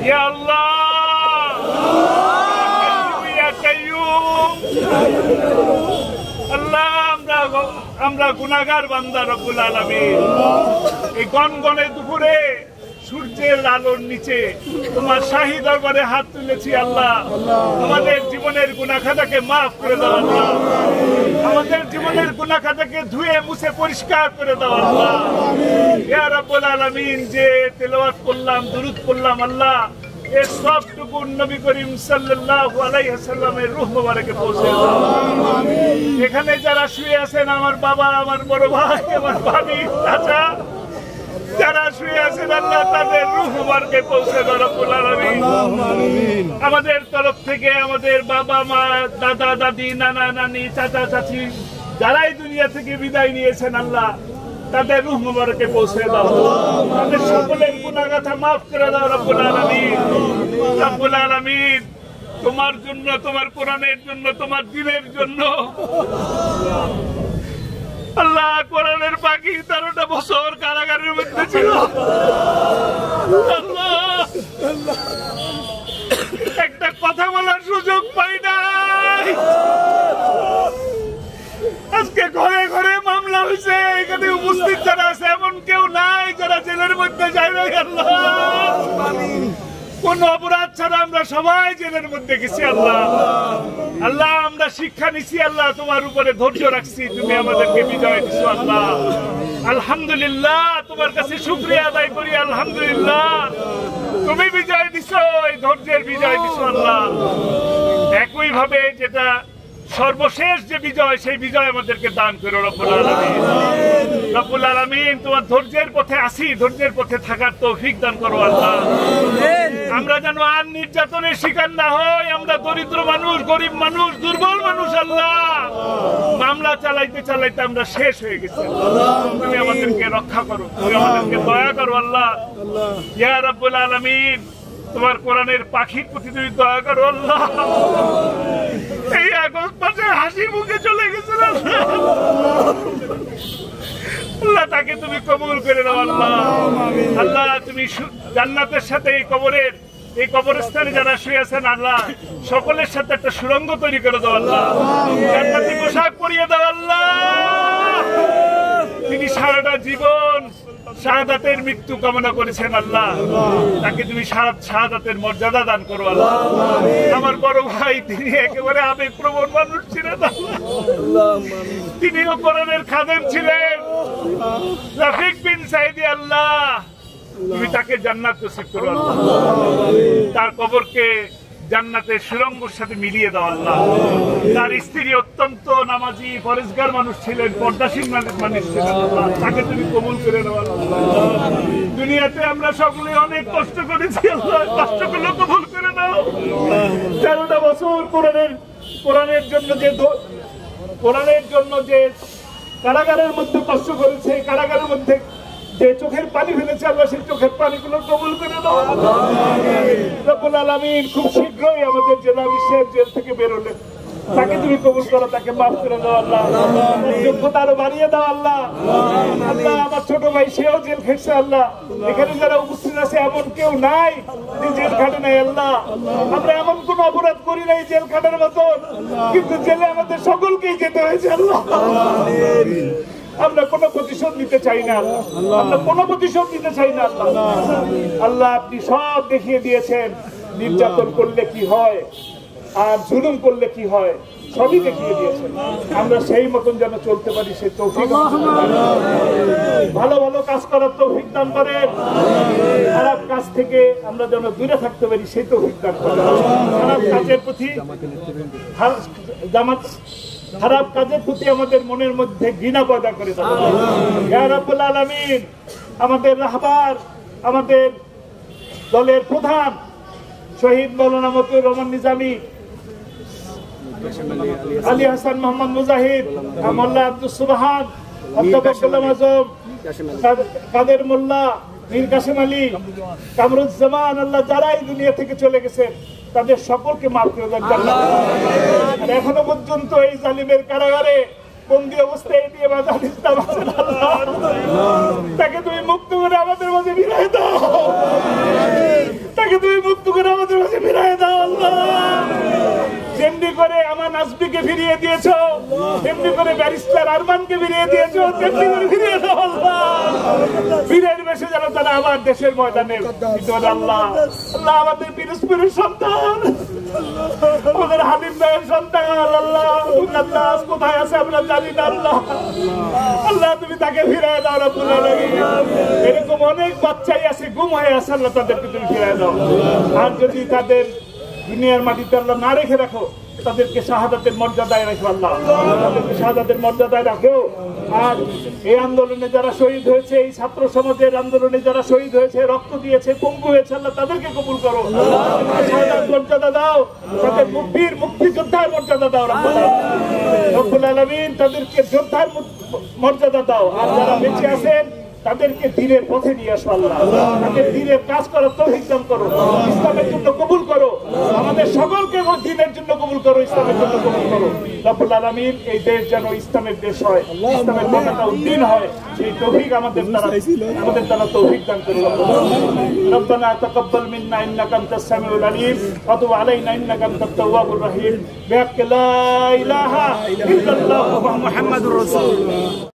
ইয়া আল্লাহ ইয়া কাইয়ুম আল্লাহ আমরা গুনাহগার বান্দা রব্বুল আলামিন এই গনগনে দুপুরে সূর্যের আলোর নিচে তোমার শাহী দরবারে হাত তুলেছি আল্লাহ আমাদের জীবনের গুনাহ খাতাকে মাফ করে দাও আল্লাহ আমাদের জীবনের গুনাহ খাতাকে ধুয়ে মুছে পরিষ্কার করে দাও আল্লাহ ইয়া রাব্বুল আলামিন যে তেলাওয়াত করলাম দুরূদ পড়লাম আল্লাহ এই সবটুকু নবী করিম সাল্লাল্লাহু আলাইহি ওয়াসাল্লামের রূহ মোবারকে পৌঁছে দাও আমিন এখানে যারা শুয়ে আছেন আমার বাবা আমার বড় ভাই আমার ভাবি চাচা যারা শুয়ে আছেন আল্লাহ তাদের রূহ মোবারকে পৌঁছে দাও রব্বুল আলামিন আমাদের তরফ থেকে আমাদের বাবা মা দাদা দাদি নানা নানি চাচা চাচি যারাই দুনিয়া থেকে বিদায় নিয়েছেন আল্লাহ তাদের রূহ মোবারকে পৌঁছে দাও তাদের সকলের গুনাহ গাথা মাফ করে দাও রব্বুল আলামিন রব্বুল আলামিন তোমার জন্য তোমার কোরআনের জন্য তোমার দ্বীনের জন্য আল্লাহ কোরআনের পাখি 13টা বছর কারাগারের মধ্যে ছিল আল্লাহ একটা কথা বলার সুযোগ পাই নাই আজকে ঘরে ঘরে মামলা হয়েছে এখানে উপস্থিত যারা আছে এমন কেউ নাই যারা জেলের মধ্যে যায় না আল্লাহ কোন অপরাধ ছাড়া আমরা সবাই জেলের মধ্যে গেছি আল্লাহ আল্লাহ আমরা শিক্ষা নিছি আল্লাহ তোমার উপরে ধৈর্য রাখছি তুমি আমাদেরকে বিজয় দিছো আল্লাহ আলহামদুলিল্লাহ তোমার কাছে শুকরিয়া আদায় করি আলহামদুলিল্লাহ তুমি বিজয় দিছো এই ধৈর্যের বিজয় দিছো আল্লাহ একই ভাবে যেটা সর্বশেষ যে বিজয় সেই বিজয় আমাদেরকে দান করো রব্বুল আলামিন রব্বুল আলামিন তোমার ধৈর্যের পথে আসি ধৈর্যের পথে থাকার তৌফিক দান করো আল্লাহ আমরা যেন আর নির্যাতনের শিকার না হই আমরা দরিদ্র মানুষ গরিব মানুষ দুর্বল মানুষ আল্লাহ মামলা চালাইতে চালাইতে আমরা শেষ হয়ে গেছি তুমি আমাদেরকে রক্ষা করো তুমি আমাদেরকে দয়া করো আল্লাহ ইয়া রাব্বুল আলামিন তোমার কোরআনের পাখির প্রতি তুমি দয়া করো আল্লাহ এই আগস্ট মাসে হাসি মুখে চলে গেছিল আল্লাহ তাকে তুমি কবুল করে দাও আল্লাহ আল্লাহ তুমি জান্নাতের সাথে এই কবরস্থানে যারা শুয়ে আছেন আল্লাহ সকলের সাথে একটা সুড়ঙ্গ তৈরি করে দাও আল্লাহ জান্নাতি পোশাক পরিয়ে দাও আল্লাহ তিনি সারাটা জীবন শাহাদাতের মৃত্যু কামনা করেছেন আল্লাহ তাকে তুমি শাহাদাতের মর্যাদা দান করো আল্লাহ আমার বড় ভাই তিনি একেবারে আবেগপ্রবণ মানুষ ছিলেন তিনিও কোরআনের খাদেম ছিলেন রফিক বিন সাইদি আল্লাহ তুমি তাকে জান্নাত নসিব করো আল্লাহ তার কবরকে জান্নাতের সুরঙ্গের সাথে মিলিয়ে দাও আল্লাহ তার স্ত্রী অত্যন্ত নামাজি পরেজগার মানুষ ছিলেন পর্দাসীন মানুষ ছিলেন আল্লাহ তাকে তুমি কবুল করে দাও আল্লাহ দুনিয়াতে আমরা সকলে অনেক কষ্ট করেছি আল্লাহ কষ্টগুলো কবুল করে দাও 13টা বছর কোরআনের জন্য যে কারাগারের মধ্যে কষ্ট করেছে কারাগারের মধ্যে যে চোখের পানি ফেলেছে আল্লাহ সেই চোখের পানিগুলো কবুল করে দাও রব্বুল আলামিন খুব শীঘ্রই আমাদের জেলা বিশ্বের জেল থেকে বেরোলেন তাকে তুমি কবুল করো তাকে মাফ করে দাও আল্লাহ যোগ্যতা আরো বাড়িয়ে দাও আল্লাহ আল্লাহ আমার ছোট ভাই সেও জেল খেটছে আল্লাহ এখানে যারা উপস্থিত আছে এমন কেউ নাই যে জেল খাটে নাই আল্লাহ আমরা এমন কোন অপরাধ করি নাই জেল খাটার মতন কিন্তু জেলে আমাদের সকলকেই যেতে হয়েছে আল্লাহ আমরা কোনো প্রতিশোধ নিতে চাই না আমরা কোনো প্রতিশোধ নিতে চাই না আল্লাহ আল্লাহ আপনি সব দেখিয়ে দিয়েছেন নির্যাতন করলে কি হয় আর জুলুম করলে কি হয় সবই দেখিয়ে দিয়েছেন আমরা সেই মতন যেন চলতে পারি সেই তৌফিক ভালো ভালো কাজ করার তৌফিক দান করেন খারাপ কাজ থেকে আমরা যেন দূরে থাকতে পারি সেই তৌফিক দান করেন খারাপ কাজের প্রতি খারাপ কাজের প্রতি আমাদের মনের মধ্যে ঘৃণা পয়দা করে দেন ইয়া রাব্বুল আলামিন আমাদের রাহবার আমাদের দলের প্রধান শহীদ মাওলানা মতিউর রহমান নিজামী আলী হাসান মোহাম্মদ মুজাহিদ মোল্লা আব্দুল সুবহান অধ্যাপক গোলাম আজম কাদের মোল্লা মীর কাসেম আলী কামরুজ্জামান আল্লাহ যারা এই দুনিয়া থেকে চলে গেছেন তাদের সকলকে মাফ করে দেন আর এখনো পর্যন্ত এই জালিমের কারাগারে বন্দী অবস্থায় দিয়ে তাকে তুমি মুক্ত করে আমাদের মাঝে বিদায় দাও তাকে তুমি মুক্ত নাজবিকে ফিরিয়ে দিয়েছো, তেমনি করে ব্যারিস্টার আরমানকে ফিরিয়ে দিয়েছো, তেমনি করে ফিরিয়ে দাও আল্লাহ। বীরের বেশে যেন তারা আবার দেশের ময়দানে আল্লাহ আল্লাহ আমাদের পিরোজপুরের সন্তান, আমাদের হাবিব ভাইয়ের সন্তান আল্লাহ কোথায় আছে আমরা জানি না আল্লাহ। আল্লাহ তুমি তাকে ফিরিয়ে দাও রব্বুল আলামিন। এরকম অনেক বাচ্চাই আছে গুম হয়ে আছে আল্লাহ, তাদেরকে তুমি ফিরিয়ে দাও। আর যদি তাদের দুনিয়ার মাটিতে আল্লাহ না রেখে রাখো, তাদেরকে শাহাদাতের মর্যাদায় রাখো আল্লাহ, তাদেরকে শাহাদাতের মর্যাদায় রাখো। আর এই আন্দোলনে যারা শহীদ হয়েছে, এই ছাত্র সমাজের আন্দোলনে যারা শহীদ হয়েছে, রক্ত দিয়েছে, পঙ্গু হয়েছে আল্লাহ, তাদেরকে কবুল করো, শাহাদাত মর্যাদা দাও, তাদের মুক্তিযোদ্ধার মর্যাদা দাও রব্বুল আলামিন, তাদেরকে যোদ্ধার মর্যাদা দাও। আর যারা বেঁচে আছেন তাদেরকে দ্বীনের পথে নিয়ে আসো আল্লাহ, তাদের দ্বীনের কাজ করার তৌফিক দান করো, ইসলামের জন্য কবুল করো, আমাদের সকলকে দ্বীনের জন্য কবুল করো, ইসলামের জন্য কবুল করো রব্বুল আলামিন। এই দেশ যেন ইসলামের দেশ হয়, ইসলামের পতাকা উদ্দিন হয়, সেই তৌফিক আমাদের দ্বারা তৌফিক দান করো রব্বানা তাকাব্বাল মিন্না ইন্নাকা আনতাস সামিউল আলিম ওয়া তুব আলাইনা ইন্নাকা আনতাত তাওয়াবুর রহিম। বিহাক্কি লা ইলাহা ইল্লাল্লাহু মুহাম্মাদুর রাসূলুল্লাহ।